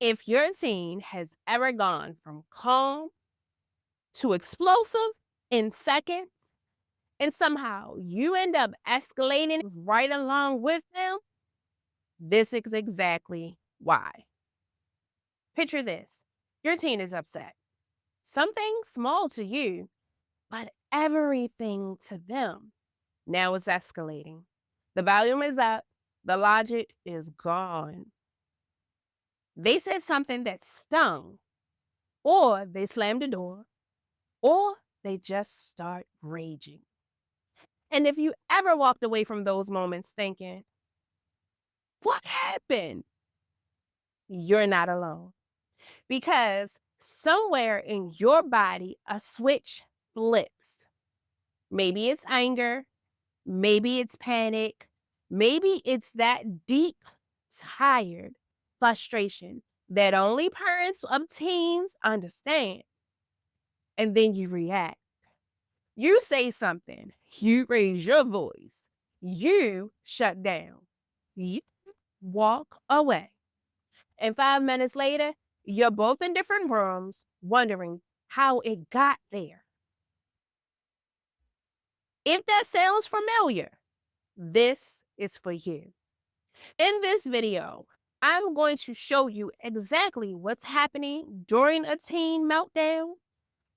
If your teen has ever gone from calm to explosive in seconds, and somehow you end up escalating right along with them, this is exactly why. Picture this: your teen is upset. Something small to you, but everything to them. Now it's escalating. The volume is up, the logic is gone. They said something that stung, or they slammed the door, or they just start raging. And if you ever walked away from those moments thinking, what happened? You're not alone. Because somewhere in your body, a switch flips. Maybe it's anger, maybe it's panic, maybe it's that deep, tired frustration that only parents of teens understand. And then you react. You say something, you raise your voice, you shut down, you walk away. And 5 minutes later, you're both in different rooms wondering how it got there. If that sounds familiar, this is for you. In this video, I'm going to show you exactly what's happening during a teen meltdown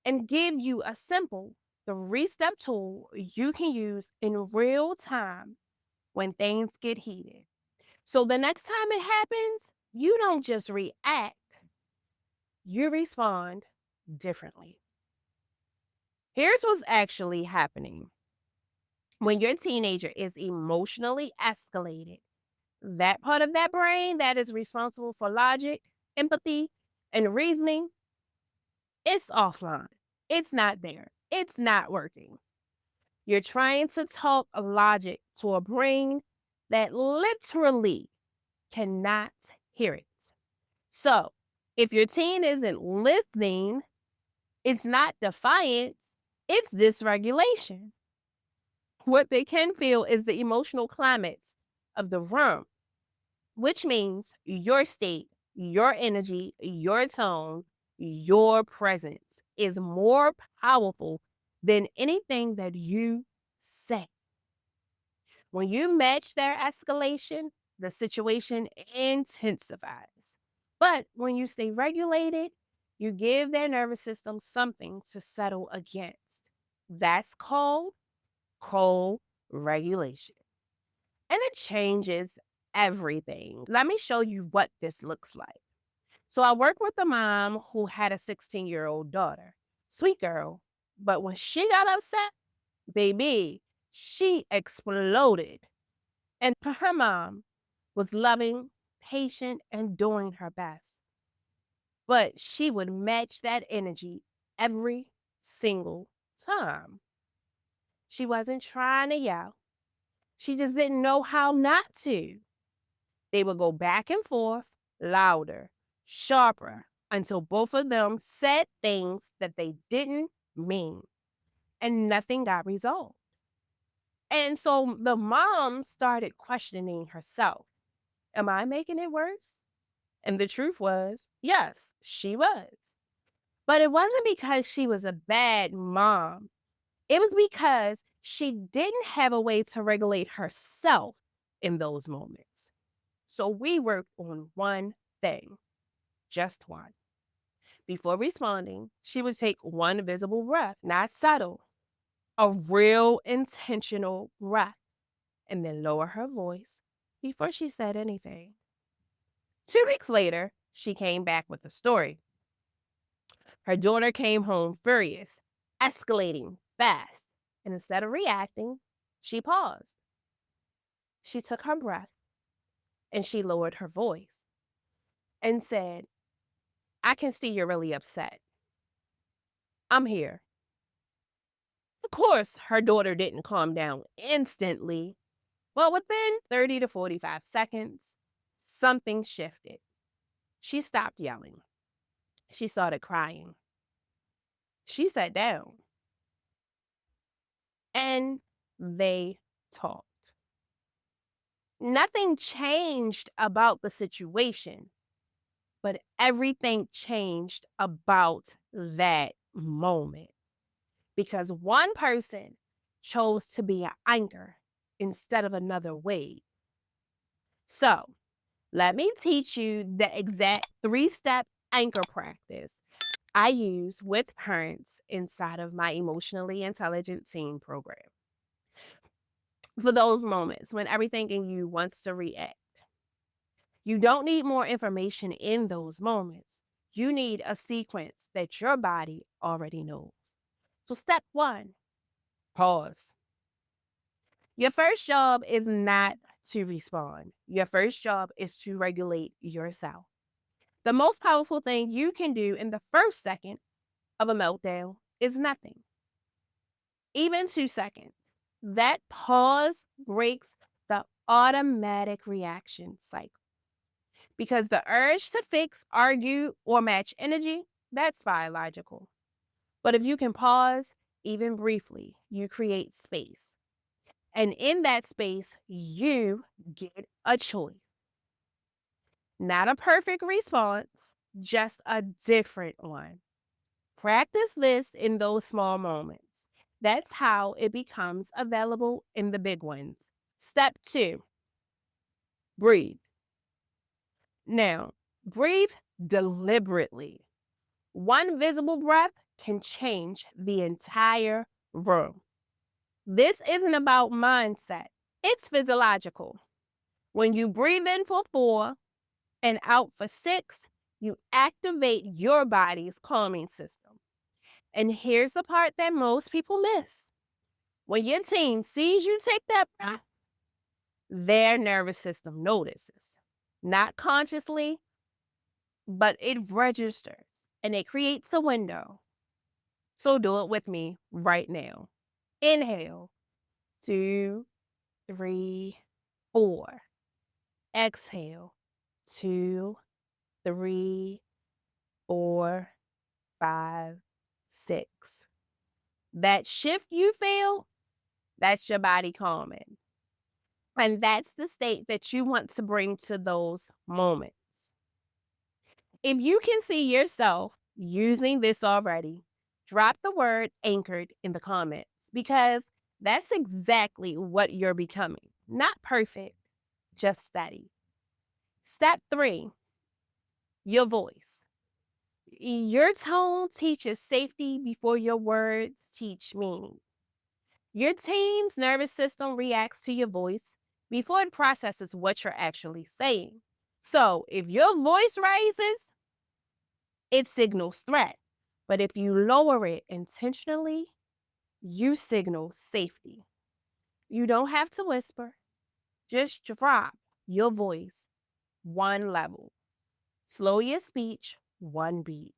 and give you a simple 3-step tool you can use in real time when things get heated. So the next time it happens, you don't just react, you respond differently. Here's what's actually happening. When your teenager is emotionally escalated, that part of that brain that is responsible for logic, empathy, and reasoning, it's offline. It's not there. It's not working. You're trying to talk logic to a brain that literally cannot hear it. So, if your teen isn't listening, it's not defiance, it's dysregulation. What they can feel is the emotional climate of the room, which means your state, your energy, your tone, your presence is more powerful than anything that you say. When you match their escalation, the situation intensifies. But when you stay regulated, you give their nervous system something to settle against. That's called co-regulation. And it changes everything. Let me show you what this looks like. So I work with a mom who had a 16-year-old daughter. Sweet girl. But when she got upset, baby, she exploded. And her mom was loving, patient, and doing her best. But she would match that energy every single time. She wasn't trying to yell. She just didn't know how not to. They would go back and forth, louder, sharper, until both of them said things that they didn't mean, and nothing got resolved. And so the mom started questioning herself. Am I making it worse? And the truth was, yes, she was. But it wasn't because she was a bad mom. It was because she didn't have a way to regulate herself in those moments. So we worked on one thing, just one. Before responding, she would take one visible breath, not subtle, a real intentional breath, and then lower her voice before she said anything. 2 weeks later, she came back with a story. Her daughter came home furious, escalating fast, and instead of reacting, she paused. She took her breath and she lowered her voice and said, I can see you're really upset. I'm here. Of course, her daughter didn't calm down instantly, but within 30 to 45 seconds, something shifted. She stopped yelling. She started crying. She sat down and they talked. Nothing changed about the situation, but everything changed about that moment because one person chose to be an anchor instead of another wave. So, let me teach you the exact 3-step anchor practice I use with parents inside of my emotionally intelligent teen program for those moments when everything in you wants to react. You don't need more information in those moments. You need a sequence that your body already knows. So, step one, pause. Your first job is not to respond, your first job is to regulate yourself. The most powerful thing you can do in the first second of a meltdown is nothing, even 2 seconds. That pause breaks the automatic reaction cycle because the urge to fix, argue, or match energy, that's biological. But if you can pause, even briefly, you create space. And in that space, you get a choice. Not a perfect response, just a different one. Practice this in those small moments. That's how it becomes available in the big ones. Step two, breathe. Now, breathe deliberately. One visible breath can change the entire room. This isn't about mindset, it's physiological. When you breathe in for 4 and out for 6, you activate your body's calming system. And here's the part that most people miss. When your teen sees you take that breath, their nervous system notices. Not consciously, but it registers and it creates a window. So do it with me right now. Inhale, 2, 3, 4. Exhale, 2, 3, 4, 5, 6. That shift you feel, that's your body calming. And that's the state that you want to bring to those moments. If you can see yourself using this already, drop the word anchored in the comments because that's exactly what you're becoming. Not perfect, just steady. Step 3, your voice. Your tone teaches safety before your words teach meaning. Your teen's nervous system reacts to your voice before it processes what you're actually saying. So if your voice rises, it signals threat. But if you lower it intentionally, you signal safety. You don't have to whisper, just drop your voice one level. Slow your speech one beat.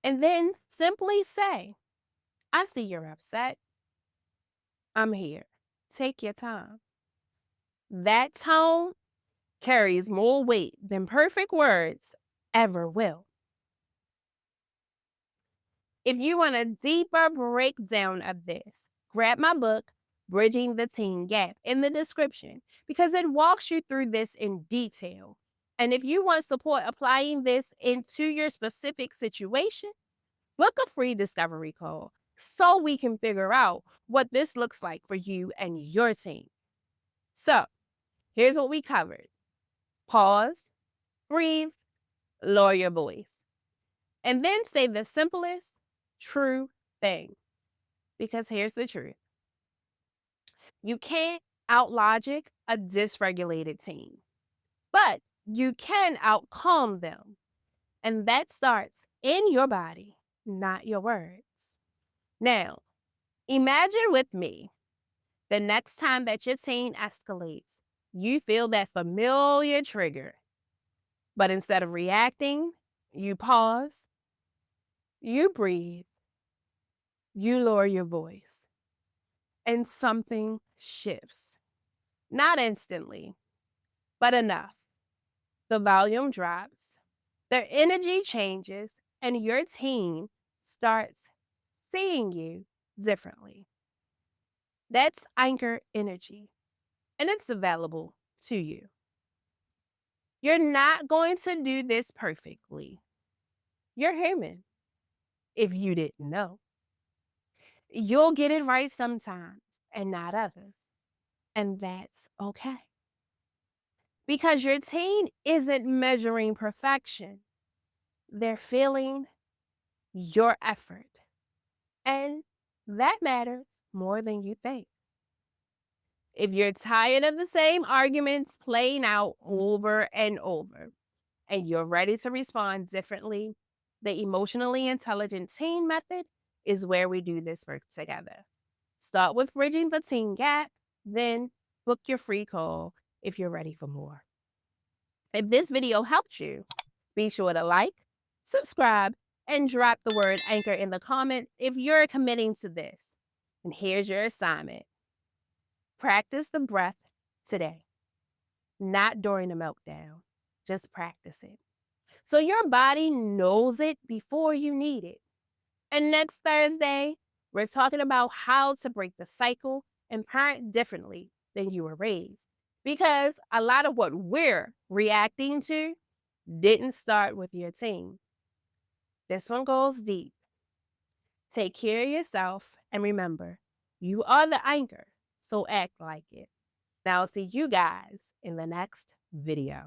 And then simply say, I see you're upset. I'm here. Take your time. That tone carries more weight than perfect words ever will. If you want a deeper breakdown of this, grab my book, Bridging the Teen Gap, in the description because it walks you through this in detail. And if you want support applying this into your specific situation, book a free discovery call so we can figure out what this looks like for you and your team. So, here's what we covered: pause, breathe, lower your voice, and then say the simplest, true thing. Because here's the truth: you can't out logic a dysregulated teen, but you can out calm them. And that starts in your body, not your words. Now, imagine with me the next time that your teen escalates, you feel that familiar trigger. But instead of reacting, you pause, you breathe, you lower your voice, and something shifts. Not instantly, but enough. The volume drops, their energy changes, and your team starts seeing you differently. That's anchor energy, and it's available to you. You're not going to do this perfectly. You're human, if you didn't know. You'll get it right sometimes and not others. And that's okay. Because your teen isn't measuring perfection, they're feeling your effort. And that matters more than you think. If you're tired of the same arguments playing out over and over, and you're ready to respond differently, the emotionally intelligent teen method is where we do this work together. Start with bridging the teen gap, then book your free call if you're ready for more. If this video helped you, be sure to like, subscribe, and drop the word anchor in the comments if you're committing to this. And here's your assignment. Practice the breath today, not during the meltdown. Just practice it. So your body knows it before you need it. And next Thursday, we're talking about how to break the cycle and parent differently than you were raised. Because a lot of what we're reacting to didn't start with your teen. This one goes deep. Take care of yourself and remember, you are the anchor, so act like it. Now, I'll see you guys in the next video.